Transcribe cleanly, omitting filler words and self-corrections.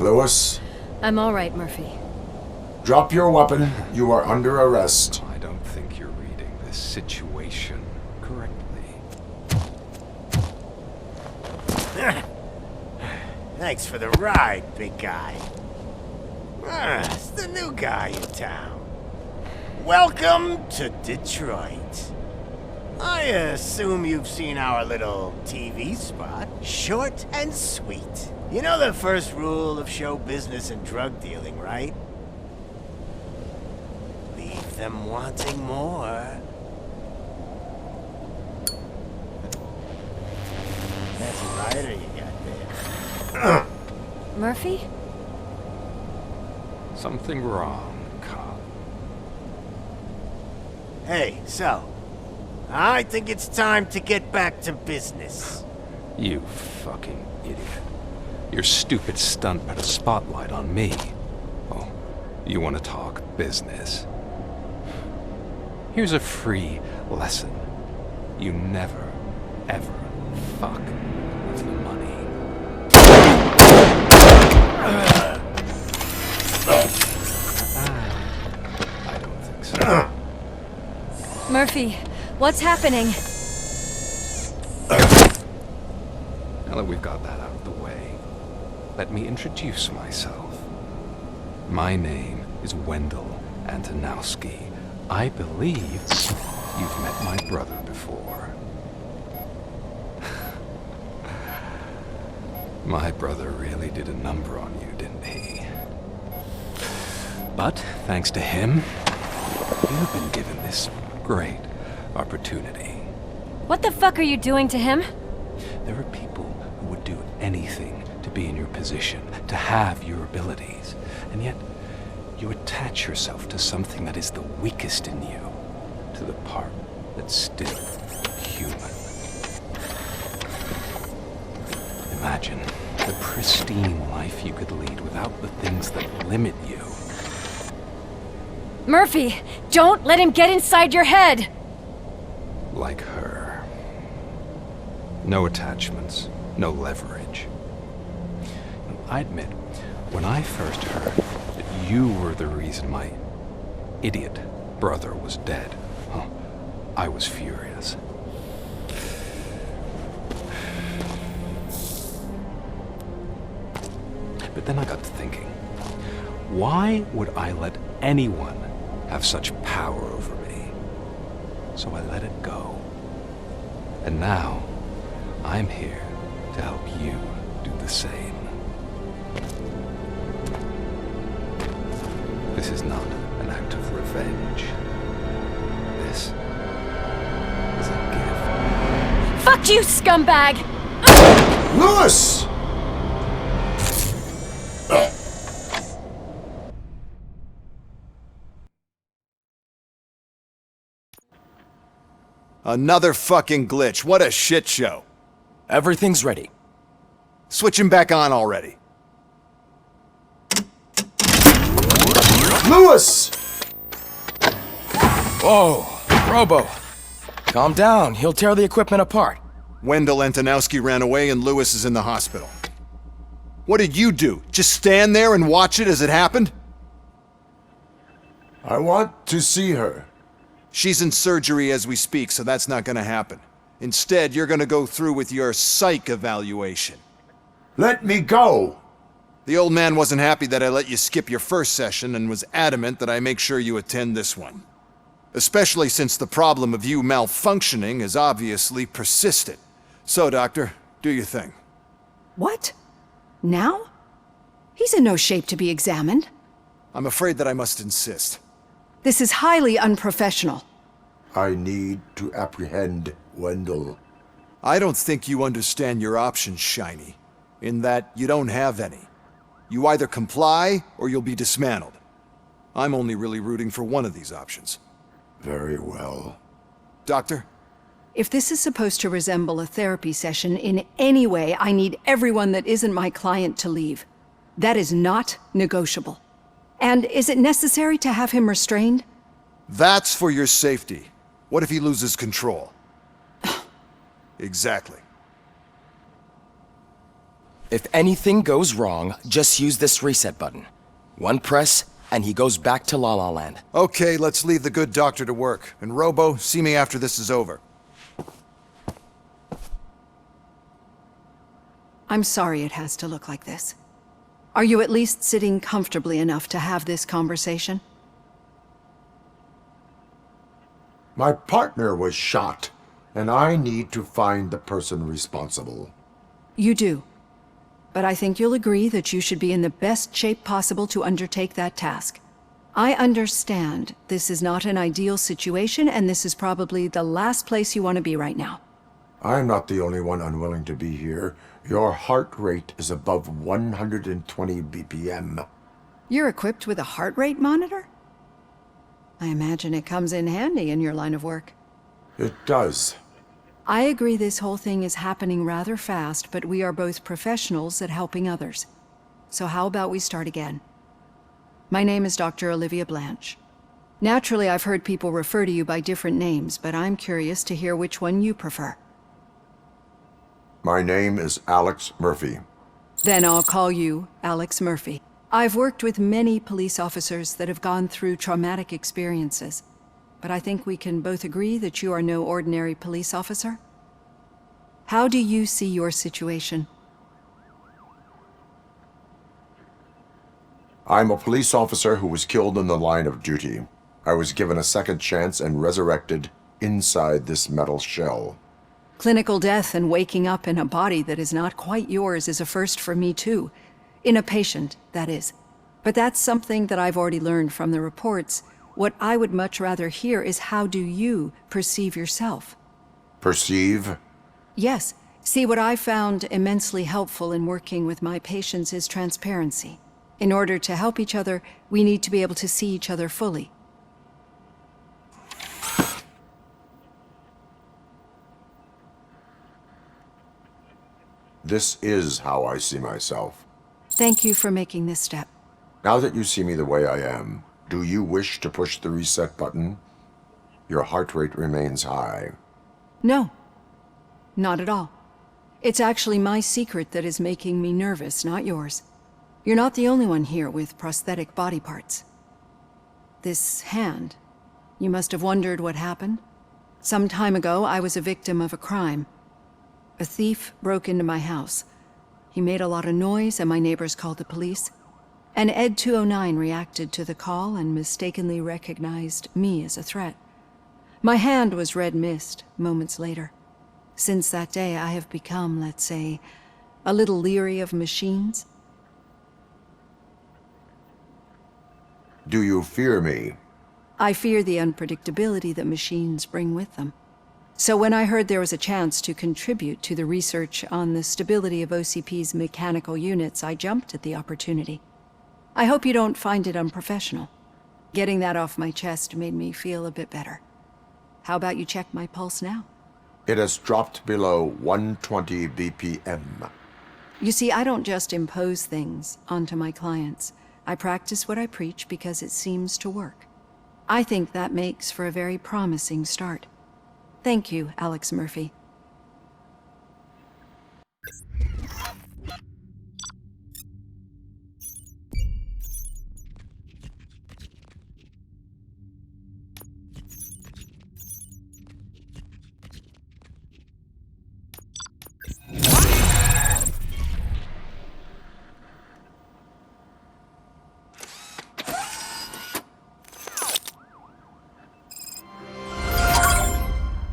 Lewis? I'm all right, Murphy. Drop your weapon. You are under arrest. I don't think you're reading this situation correctly. Thanks for the ride, big guy. It's the new guy in town. Welcome to Detroit. I assume you've seen our little TV spot. Short and sweet. You know the first rule of show business and drug dealing, right? Leave them wanting more. That's a rider you got there. Murphy? Something wrong, cop. Hey, so, I think it's time to get back to business. You fucking idiot. Your stupid stunt put a spotlight on me. Oh, you want to talk business? Here's a free lesson. You never, ever fuck with the money. I don't think so. Murphy, what's happening? Now that we've got that out of the way, let me introduce myself. My name is Wendell Antonowski. I believe you've met my brother before. My brother really did a number on you, didn't he? But thanks to him, you've been given this great opportunity. What the fuck are you doing to him? There are people who would do anything to be in your position, to have your abilities, and yet you attach yourself to something that is the weakest in you, to the part that's still human. Imagine the pristine life you could lead without the things that limit you. Murphy, don't let him get inside your head! Like her. No attachments, no leverage. I admit, when I first heard that you were the reason my idiot brother was dead, I was furious. But then I got to thinking, why would I let anyone have such power over me? So I let it go. And now, I'm here to help you do the same. This is not an act of revenge. This is a gift. Fuck you, scumbag! Lewis! Another fucking glitch. What a shit show. Everything's ready. Switch him back on already. Lewis! Whoa, Robo. Calm down. He'll tear the equipment apart. Wendell Antonowski ran away and Lewis is in the hospital. What did you do? Just stand there and watch it as it happened? I want to see her. She's in surgery as we speak, so that's not gonna happen. Instead, you're gonna go through with your psych evaluation. Let me go! The old man wasn't happy that I let you skip your first session and was adamant that I make sure you attend this one. Especially since the problem of you malfunctioning is obviously persistent. So, Doctor, do your thing. What? Now? He's in no shape to be examined. I'm afraid that I must insist. This is highly unprofessional. I need to apprehend Wendell. I don't think you understand your options, Shiny. In that you don't have any. You either comply, or you'll be dismantled. I'm only really rooting for one of these options. Very well. Doctor? If this is supposed to resemble a therapy session in any way, I need everyone that isn't my client to leave. That is not negotiable. And is it necessary to have him restrained? That's for your safety. What if he loses control? Exactly. If anything goes wrong, just use this reset button. One press, and he goes back to La La Land. Okay, let's leave the good doctor to work. And Robo, see me after this is over. I'm sorry it has to look like this. Are you at least sitting comfortably enough to have this conversation? My partner was shot, and I need to find the person responsible. You do. But I think you'll agree that you should be in the best shape possible to undertake that task. I understand this is not an ideal situation, and this is probably the last place you want to be right now. I'm not the only one unwilling to be here. Your heart rate is above 120 BPM. You're equipped with a heart rate monitor? I imagine it comes in handy in your line of work. It does. I agree this whole thing is happening rather fast, but we are both professionals at helping others. So how about we start again? My name is Dr. Olivia Blanche. Naturally, I've heard people refer to you by different names, but I'm curious to hear which one you prefer. My name is Alex Murphy. Then I'll call you Alex Murphy. I've worked with many police officers that have gone through traumatic experiences, but I think we can both agree that you are no ordinary police officer. How do you see your situation? I'm a police officer who was killed in the line of duty. I was given a second chance and resurrected inside this metal shell. Clinical death and waking up in a body that is not quite yours is a first for me too. In a patient, that is. But that's something that I've already learned from the reports. What I would much rather hear is how do you perceive yourself? Perceive? Yes. See, what I found immensely helpful in working with my patients is transparency. In order to help each other, we need to be able to see each other fully. This is how I see myself. Thank you for making this step. Now that you see me the way I am, do you wish to push the reset button? Your heart rate remains high. No, not at all. It's actually my secret that is making me nervous, not yours. You're not the only one here with prosthetic body parts. This hand, you must have wondered what happened. Some time ago, I was a victim of a crime. A thief broke into my house. He made a lot of noise and my neighbors called the police. And Ed 209 reacted to the call and mistakenly recognized me as a threat. My hand was red mist moments later. Since that day, I have become, let's say, a little leery of machines. Do you fear me? I fear the unpredictability that machines bring with them. So when I heard there was a chance to contribute to the research on the stability of OCP's mechanical units, I jumped at the opportunity. I hope you don't find it unprofessional. Getting that off my chest made me feel a bit better. How about you check my pulse now? It has dropped below 120 BPM. You see, I don't just impose things onto my clients. I practice what I preach because it seems to work. I think that makes for a very promising start. Thank you, Alex Murphy.